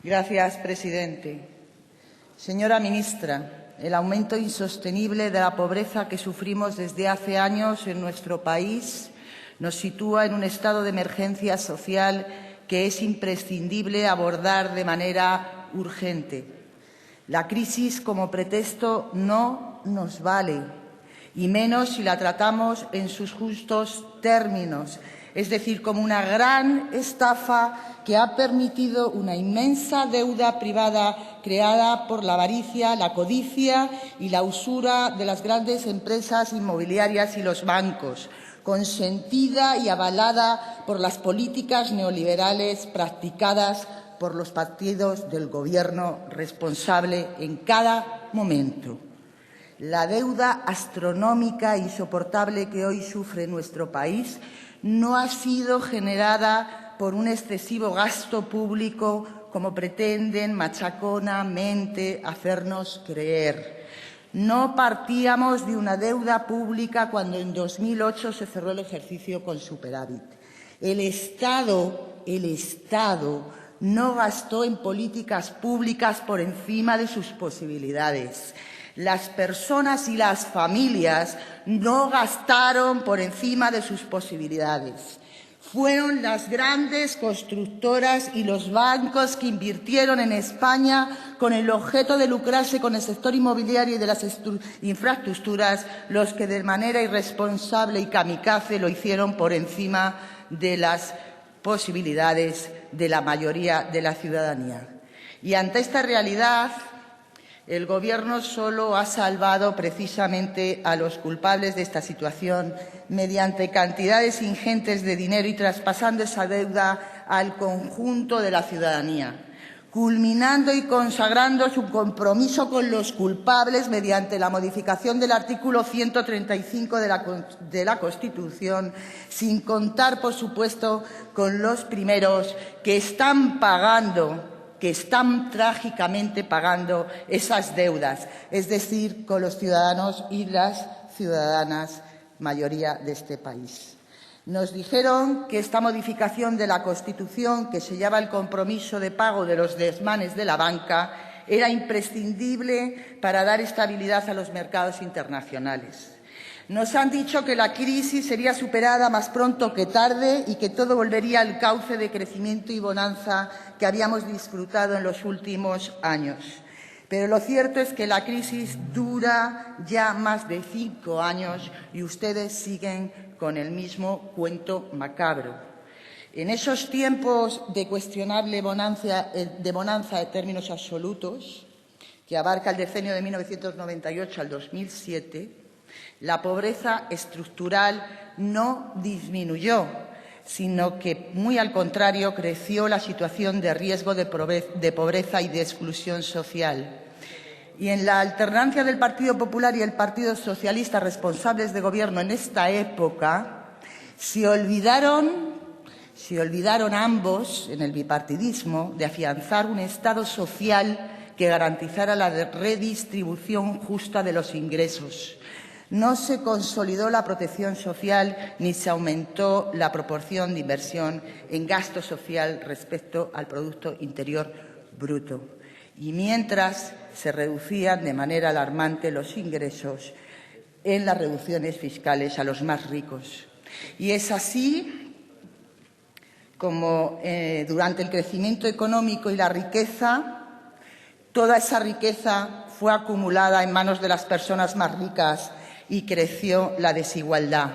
Gracias, presidente. Señora ministra, el aumento insostenible de la pobreza que sufrimos desde hace años en nuestro país nos sitúa en un estado de emergencia social que es imprescindible abordar de manera urgente. La crisis como pretexto no nos vale, y menos si la tratamos en sus justos términos, es decir, como una gran estafa que ha permitido una inmensa deuda privada creada por la avaricia, la codicia y la usura de las grandes empresas inmobiliarias y los bancos, consentida y avalada por las políticas neoliberales practicadas por los partidos del Gobierno responsable en cada momento. La deuda astronómica e insoportable que hoy sufre nuestro país no ha sido generada por un excesivo gasto público, como pretenden machaconamente hacernos creer. No partíamos de una deuda pública cuando en 2008 se cerró el ejercicio con superávit. El Estado no gastó en políticas públicas por encima de sus posibilidades. Las personas y las familias no gastaron por encima de sus posibilidades. Fueron las grandes constructoras y los bancos que invirtieron en España con el objeto de lucrarse con el sector inmobiliario y de las infraestructuras los que de manera irresponsable y kamikaze lo hicieron por encima de las posibilidades de la mayoría de la ciudadanía. Y ante esta realidad, el Gobierno solo ha salvado precisamente a los culpables de esta situación mediante cantidades ingentes de dinero y traspasando esa deuda al conjunto de la ciudadanía, culminando y consagrando su compromiso con los culpables mediante la modificación del artículo 135 de la Constitución, sin contar, por supuesto, con los primeros que están trágicamente pagando esas deudas, es decir, con los ciudadanos y las ciudadanas, mayoría de este país. Nos dijeron que esta modificación de la Constitución, que sellaba el compromiso de pago de los desmanes de la banca, era imprescindible para dar estabilidad a los mercados internacionales. Nos han dicho que la crisis sería superada más pronto que tarde y que todo volvería al cauce de crecimiento y bonanza que habíamos disfrutado en los últimos años. Pero lo cierto es que la crisis dura ya más de 5 años y ustedes siguen con el mismo cuento macabro. En esos tiempos de cuestionable bonanza de términos absolutos, que abarca el decenio de 1998 al 2007, la pobreza estructural no disminuyó, sino que, muy al contrario, creció la situación de riesgo de pobreza y de exclusión social. Y en la alternancia del Partido Popular y el Partido Socialista, responsables de Gobierno en esta época, se olvidaron ambos, en el bipartidismo, de afianzar un Estado social que garantizara la redistribución justa de los ingresos. No se consolidó la protección social ni se aumentó la proporción de inversión en gasto social respecto al Producto Interior Bruto. Y mientras se reducían de manera alarmante los ingresos en las reducciones fiscales a los más ricos. Y es así como durante el crecimiento económico y la riqueza, toda esa riqueza fue acumulada en manos de las personas más ricas y creció la desigualdad.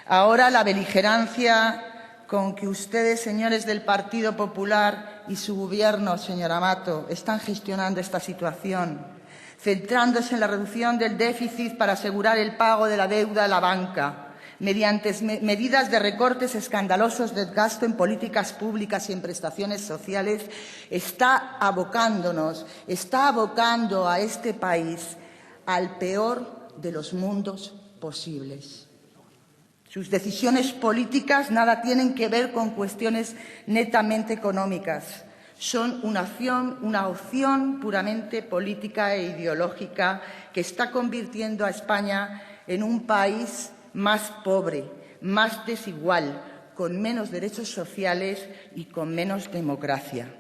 Ahora la beligerancia con que ustedes, señores del Partido Popular y su Gobierno, señora Mato, están gestionando esta situación, centrándose en la reducción del déficit para asegurar el pago de la deuda a la banca, mediante medidas de recortes escandalosos del gasto en políticas públicas y en prestaciones sociales, está abocando a este país al peor de los mundos posibles. Sus decisiones políticas nada tienen que ver con cuestiones netamente económicas. Son una opción puramente política e ideológica que está convirtiendo a España en un país más pobre, más desigual, con menos derechos sociales y con menos democracia.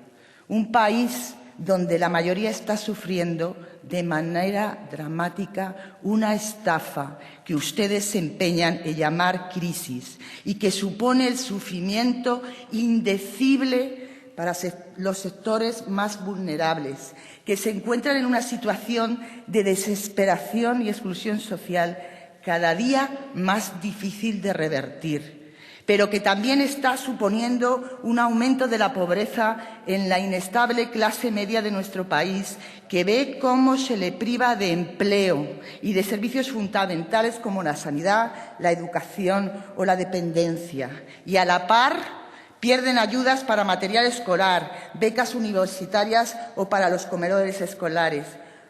Un país donde la mayoría está sufriendo de manera dramática una estafa que ustedes se empeñan en llamar crisis y que supone el sufrimiento indecible para los sectores más vulnerables, que se encuentran en una situación de desesperación y exclusión social cada día más difícil de revertir, pero que también está suponiendo un aumento de la pobreza en la inestable clase media de nuestro país, que ve cómo se le priva de empleo y de servicios fundamentales como la sanidad, la educación o la dependencia, y a la par pierden ayudas para material escolar, becas universitarias o para los comedores escolares.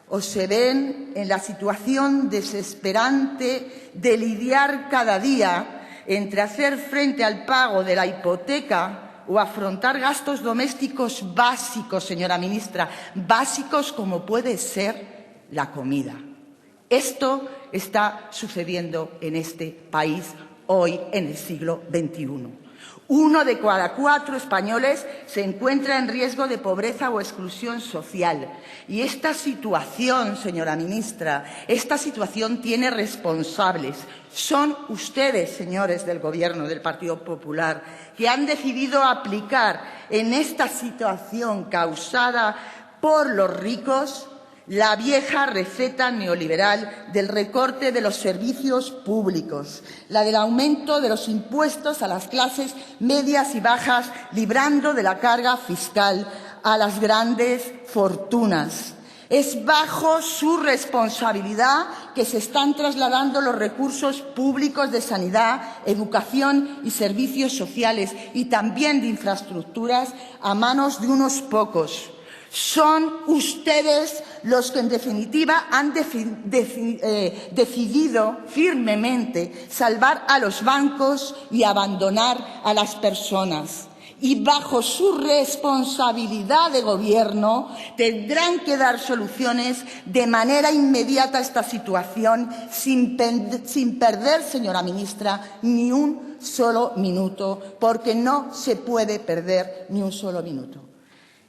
O se ven en la situación desesperante de lidiar cada día entre hacer frente al pago de la hipoteca o afrontar gastos domésticos básicos, señora ministra, básicos como puede ser la comida. Esto está sucediendo en este país hoy, en el siglo XXI. 1 de cada 4 españoles se encuentra en riesgo de pobreza o exclusión social. Y esta situación, señora ministra, esta situación tiene responsables. Son ustedes, señores del Gobierno del Partido Popular, que han decidido aplicar en esta situación causada por los ricos la vieja receta neoliberal del recorte de los servicios públicos, la del aumento de los impuestos a las clases medias y bajas, librando de la carga fiscal a las grandes fortunas. Es bajo su responsabilidad que se están trasladando los recursos públicos de sanidad, educación y servicios sociales, y también de infraestructuras, a manos de unos pocos. Son ustedes los que, en definitiva, han decidido firmemente salvar a los bancos y abandonar a las personas. Y bajo su responsabilidad de gobierno tendrán que dar soluciones de manera inmediata a esta situación sin perder, señora ministra, ni un solo minuto, porque no se puede perder ni un solo minuto.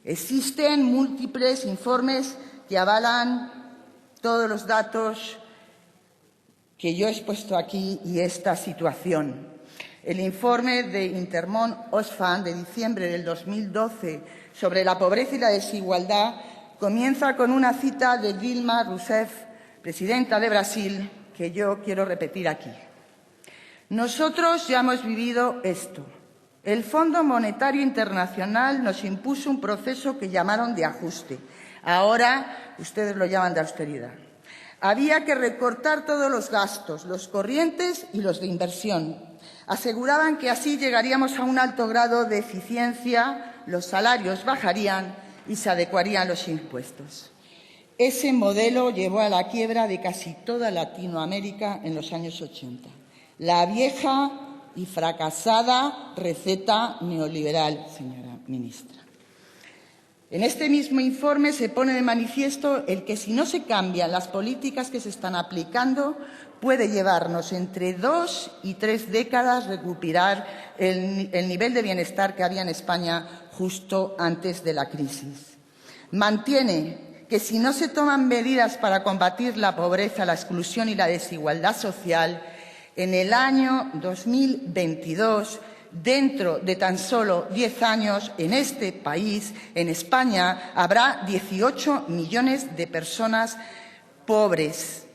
Existen múltiples informes que avalan todos los datos que yo he expuesto aquí y esta situación. El informe de Intermón Oxfam de diciembre del 2012 sobre la pobreza y la desigualdad comienza con una cita de Dilma Rousseff, presidenta de Brasil, que yo quiero repetir aquí. Nosotros ya hemos vivido esto. El Fondo Monetario Internacional nos impuso un proceso que llamaron de ajuste. Ahora ustedes lo llaman de austeridad. Había que recortar todos los gastos, los corrientes y los de inversión. Aseguraban que así llegaríamos a un alto grado de eficiencia, los salarios bajarían y se adecuarían los impuestos. Ese modelo llevó a la quiebra de casi toda Latinoamérica en los años 80. La vieja y fracasada receta neoliberal, señora ministra. En este mismo informe se pone de manifiesto el que, si no se cambian las políticas que se están aplicando, puede llevarnos entre 2 y 3 décadas recuperar el nivel de bienestar que había en España justo antes de la crisis. Mantiene que, si no se toman medidas para combatir la pobreza, la exclusión y la desigualdad social, en el año 2022, dentro de tan solo 10 años, en este país, en España, habrá 18 millones de personas pobres,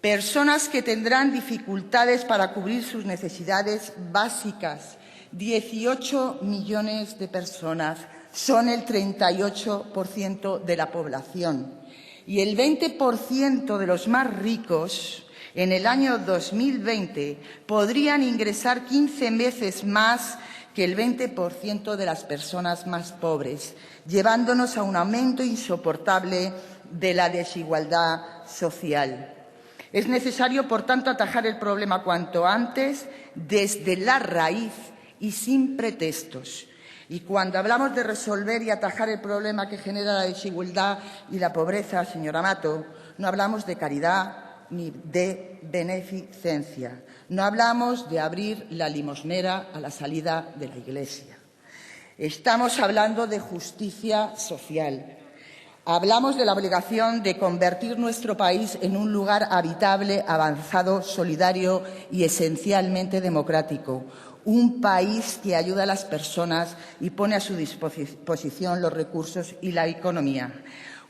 personas que tendrán dificultades para cubrir sus necesidades básicas. 18 millones de personas son el 38% de la población. Y el 20% de los más ricos en el año 2020 podrían ingresar 15 veces más que el 20% de las personas más pobres, llevándonos a un aumento insoportable de la desigualdad social. Es necesario, por tanto, atajar el problema cuanto antes, desde la raíz y sin pretextos. Y cuando hablamos de resolver y atajar el problema que genera la desigualdad y la pobreza, señora Mato, no hablamos de caridad ni de beneficencia. No hablamos de abrir la limosnera a la salida de la Iglesia. Estamos hablando de justicia social. Hablamos de la obligación de convertir nuestro país en un lugar habitable, avanzado, solidario y esencialmente democrático. Un país que ayuda a las personas y pone a su disposición los recursos y la economía.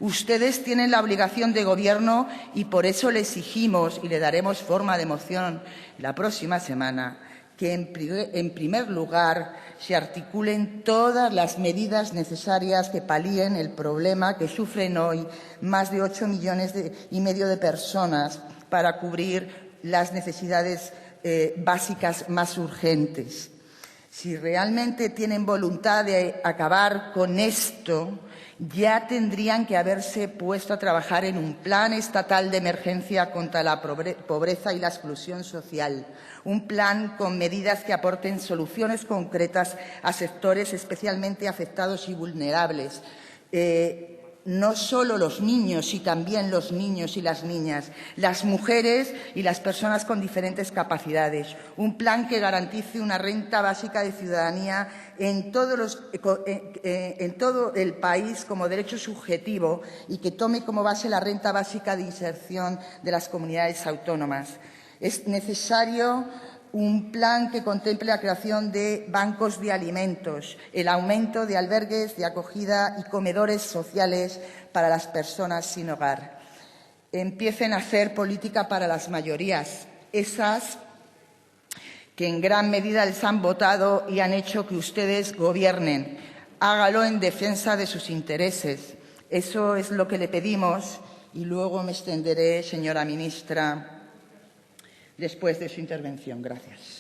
Ustedes tienen la obligación de gobierno y por eso le exigimos y le daremos forma de moción la próxima semana que en primer lugar se articulen todas las medidas necesarias que palíen el problema que sufren hoy más de 8,5 millones de personas para cubrir las necesidades básicas más urgentes. Si realmente tienen voluntad de acabar con esto, ya tendrían que haberse puesto a trabajar en un plan estatal de emergencia contra la pobreza y la exclusión social, un plan con medidas que aporten soluciones concretas a sectores especialmente afectados y vulnerables. No solo los niños, sino también los niños y las niñas, las mujeres y las personas con diferentes capacidades. Un plan que garantice una renta básica de ciudadanía en todo el país como derecho subjetivo y que tome como base la renta básica de inserción de las comunidades autónomas. Es necesario un plan que contemple la creación de bancos de alimentos, el aumento de albergues de acogida y comedores sociales para las personas sin hogar. Empiecen a hacer política para las mayorías, esas que en gran medida les han votado y han hecho que ustedes gobiernen. Hágalo en defensa de sus intereses. Eso es lo que le pedimos y luego me extenderé, señora ministra, después de su intervención. Gracias.